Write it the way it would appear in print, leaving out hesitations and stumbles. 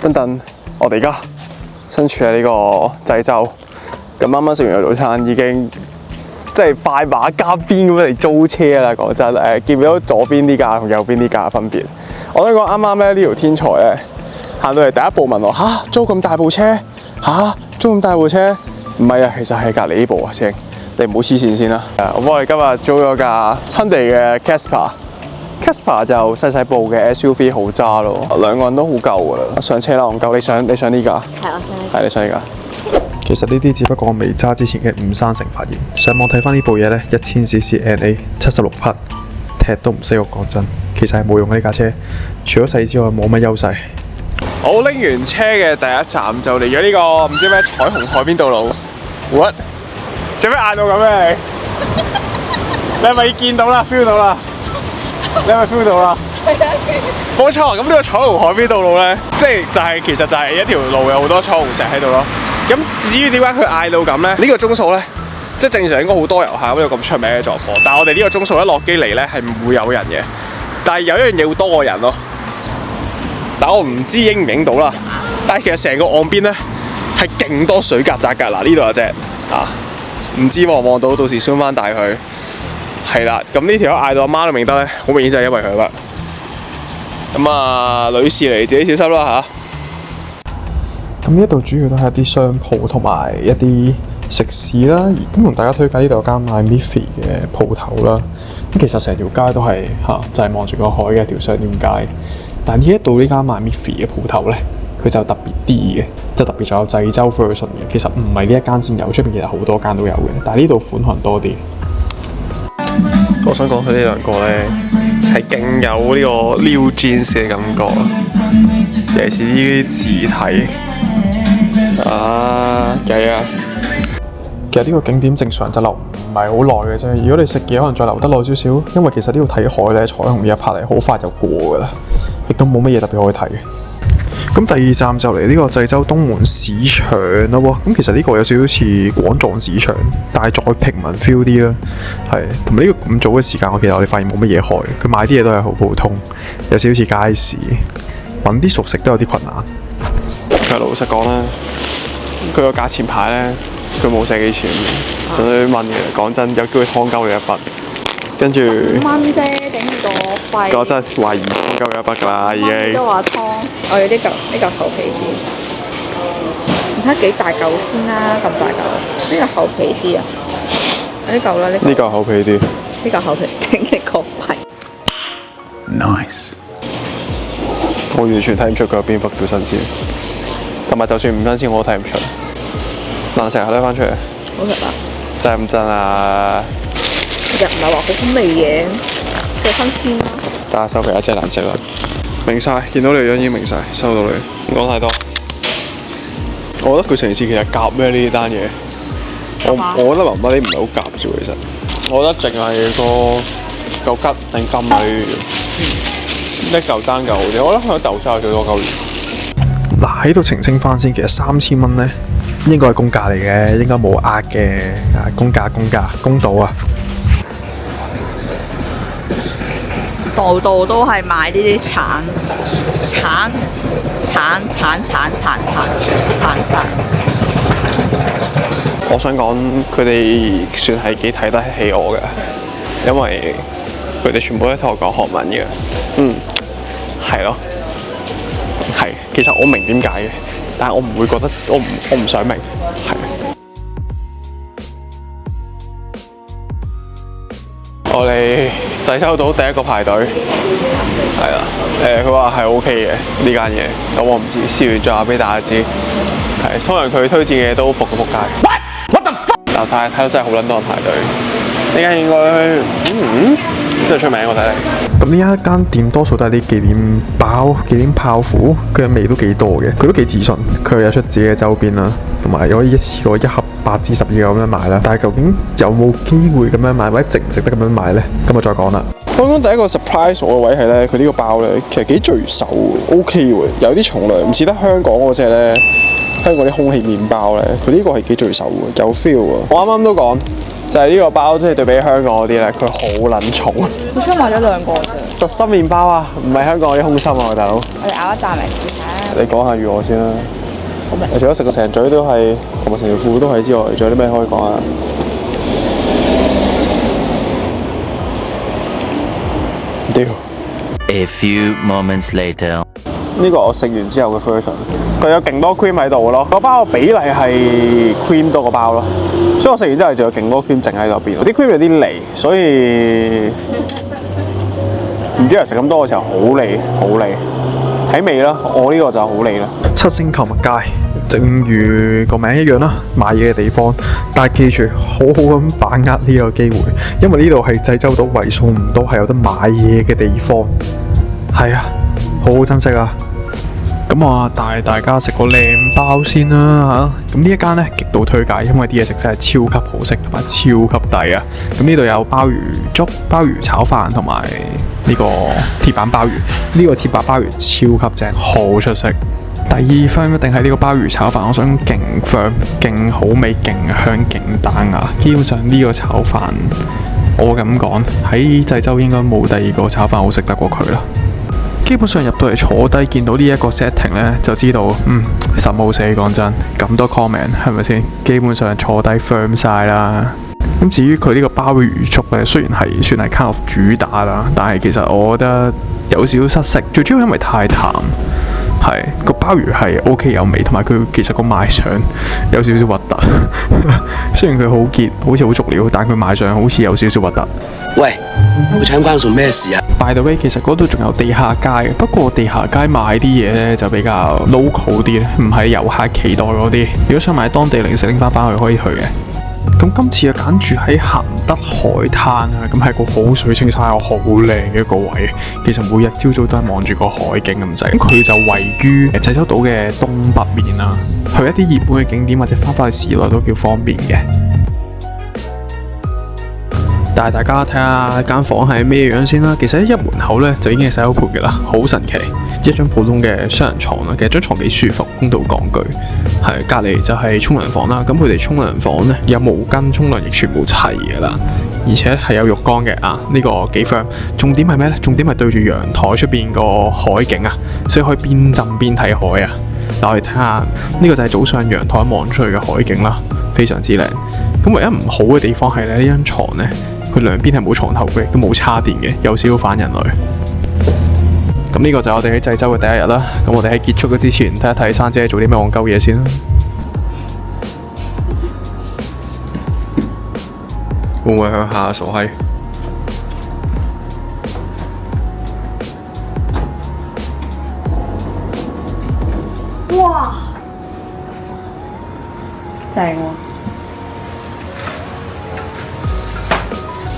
等等，我哋而家身處喺呢個濟州，咁啱啱食完個早餐已經即係快馬加鞭咁樣嚟租車啦。講真，見唔到左邊啲架同右邊啲架嘅分別？我想講啱啱咧呢條天才咧行到嚟第一步問我租咁大部車租咁大部車？唔係啊，其實係隔離呢部啊，師兄，你唔好黐線先啦。咁我哋今日租咗架 Hyundai 嘅 Casper 就細細部嘅 SUV 好揸咯，兩個人都好夠噶啦。上車啦，戇鳩，你上呢架？係我上。係你上呢架。其實呢啲只不過我未揸之前嘅伍生成發現，上網睇翻呢部嘢呢，1000cc NA 76匹，踢都唔識喎。講真，其實係冇用呢架車，除咗細之外冇乜優勢。我拎完車嘅第一站就嚟咗呢個唔知咩彩虹海邊道路。What？ 做咩嗌到咁嘅你係咪見到啦 ？feel 到啦？你係咪 feel 到啦？冇錯，咁呢個彩虹海邊道路咧，其實就係一條路有好多彩虹石喺度咯。咁至於點解佢嗌到咁咧？呢個鐘數咧，即係正常應該好多遊客咁有咁出名嘅狀況，但係我哋呢個鐘數一落機嚟咧係唔會有人嘅，但係有一樣嘢會多個人咯。但我唔知影唔影到啦。但係其實成個岸邊咧係勁多水曱甴㗎。嗱，呢度有隻唔知望唔望到，到時 zoom 翻大佢。係啦，咁呢條友嗌到阿媽都認得咧，好明顯就係因為佢啦。咁女士嚟自己小心啦咁呢一度主要都係一啲商鋪同埋一啲食肆啦。咁同大家推介呢度有間賣 Miffy 嘅鋪頭啦。咁其實成條街都係就係望住個海嘅一條商店街。但呢一度呢間賣 Miffy 嘅鋪頭咧，佢就特別啲嘅，即係特別仲有濟州 version 嘅。其實唔係呢一間先有，出邊其實好多間都有嘅。但係呢度款可能多啲。我想講佢呢兩個咧係勁有呢個 New Jeans 嘅感覺，尤其是呢啲字體計啊！其實呢個景點正常就留唔係好耐嘅啫。如果你食嘢可能再留得耐少少，因為其實呢度睇海咧，彩虹呢一拍嚟好快就過㗎啦，亦都冇乜嘢特別可以睇嘅。咁第二站就嚟呢個濟州東門市場啦喎。咁其實呢個有少少似廣狀市場，但係再平民 feel 啲啦。係同埋呢個咁早嘅時間，我哋發現冇乜嘢開，佢買啲嘢都係好普通，有少少似街市，揾啲熟食都有啲困難。其實老實講咧，佢個價錢牌咧，佢冇寫幾錢，純粹問嘅。講真，有機會劏鳩你一筆，跟住5蚊啫，頂個肺。我真係懷疑劏鳩你一筆㗎啦，已經。都話劏，我要呢嚿厚皮啲，你睇幾大嚿先啦，咁大嚿，呢個厚皮啲啊，呢嚿啦，呢嚿厚皮啲，呢嚿厚皮頂嘅個肺。Nice。我完全睇唔出佢有邊忽叫新鮮，同埋就算唔新鮮我都睇唔出。難食啊，拎翻出嚟。好食啊！真係咁真啊！其實唔係話好好味嘅，即係新鮮啦。但係收皮一隻難食啦。明晒，見到你樣已經明晒，收到你。唔講太多。我覺得佢成件事其實夾咩呢單嘢？我覺得麻麻啲唔係好夾啫，其實。我覺得淨係個嚿吉定金啊呢啲，一嚿單嚿好啲。我覺得佢豆沙有最多嚿魚。嗱，喺度澄清翻先，其實3000蚊咧應該係公價嚟嘅，應該冇呃嘅。公價公道啊！度度都係買呢啲橙。我想講佢哋算係幾睇得起我嘅，因為佢哋全部都同我講韓文嘅。係咯，係。其實我明點解嘅，但係我唔會覺得，我唔想明，係。我哋濟州島第一個排隊，係啦。佢話係 OK 嘅呢間嘢，咁我唔知，試完再話俾大家知。係，通常佢推薦嘅嘢都仆個仆街。What the fuck？ 但係睇到真係好撚多人排隊，呢間應該真係出名我睇嚟。咁呢一間店多數都係啲忌廉泡芙，佢嘅味都幾多嘅，佢都幾自信，佢有出自己嘅周邊啦，同埋可以一次過1盒8至12個咁樣買啦。但係究竟有冇機會咁樣買，或者值唔值得咁樣買呢？咁我再講啦。香港第一個 surprise 我嘅位係咧，佢呢個包咧其實幾聚手 ，OK 喎，有啲重量，唔似得香港嗰隻咧，香港啲空氣麵包咧，佢呢個係幾聚手嘅，有 feel 喎。我啱啱都講，就係呢個包，即係對比香港嗰啲咧，佢好撚重。我先買咗2個啫。實心麵包啊，唔係香港嗰啲空心啊，大佬。我哋咬一啖嚟試下。你講下預我先啦。好味。我除咗食個成嘴都係，同埋成條褲都係之外，仲有啲咩可以講啊？屌！ A few moments later. 呢個我食完之後嘅 version，佢有勁多 cream 喺度咯，個包嘅比例係 cream 多個包咯，所以我食完之後就有勁多 cream 剩喺度邊，啲 cream 有啲膩，所以唔知人食咁多嘅時候好膩，好膩，睇味啦，我呢個就好膩啦。7星購物街，正如個名一樣啦，買嘢嘅地方，但係記住好好咁把握呢個機會，因為呢度係濟州島為數唔多係有得買嘢嘅地方，係啊。好好珍惜啊！咁我帶大家食個靚包先啦嚇。咁呢一間呢，極度推介，因為啲嘢食真係超級好食同埋超級抵啊！咁呢度有鮑魚粥、鮑魚炒飯同埋呢個鐵板鮑魚。呢個鐵板鮑魚超級正，好出色。第2分一定係呢個鮑魚炒飯，我想勁 firm、勁好味、勁香、勁彈牙。基本上呢個炒飯，我咁講喺濟州應該冇第2個炒飯好食得過佢啦。基本上入到嚟坐低，見到呢一個 setting 咧，就知道實冇死。講真，咁多 comment 係咪先？基本上坐低 firm 晒啦。咁至於佢呢個鮑魚粥咧，雖然係算係 kind of 主打啦，但係其實我覺得有少少失色，最主要因為太淡。係個鮑魚係 OK 有味，同埋佢其實個賣相有少少核突。雖然佢好結，好似好足料，但佢賣相好似有少少核突。喂，會參觀做咩事啊 ？By the way， 其實嗰度仲有地下街嘅，不過地下街買啲嘢咧就比較 local 啲咧，唔係遊客期待嗰啲。如果想買當地零食拎翻去，可以去嘅。咁今次就揀住喺鹹德海灘啊，咁係個好水清晒又好靚嘅一個位。其實每日朝早都係望住個海景咁滯。咁佢就位於濟州島嘅東北面啦，去一啲熱門嘅景點或者翻去市內都叫方便嘅。帶大家睇下間房係咩樣先啦。其實一入門口咧就已經係洗手盆嘅啦，好神奇。一張普通嘅雙人床啦，其實張床幾舒服，公道講句。係隔離就係沖涼房啦，咁佢哋沖涼房咧有毛巾、沖涼液全部齊嘅啦，而且係有浴缸嘅啊，呢個幾 firm。重點係咩咧？重點係對住陽台出邊個海景啊，所以可以邊浸邊睇海啊。嗱，我哋睇下呢個就係早上陽台望出去嘅海景啦，非常之靚。咁唯一唔好嘅地方係咧，呢張床咧，佢兩邊係冇床頭櫃，都冇叉電嘅，有少少反人類。咁呢個就係我哋喺濟州嘅第一日啦。咁我哋喺結束咗之前，睇一睇珊姐做啲咩戇鳩嘢先啦。會唔會向下傻閪？哇！正喎！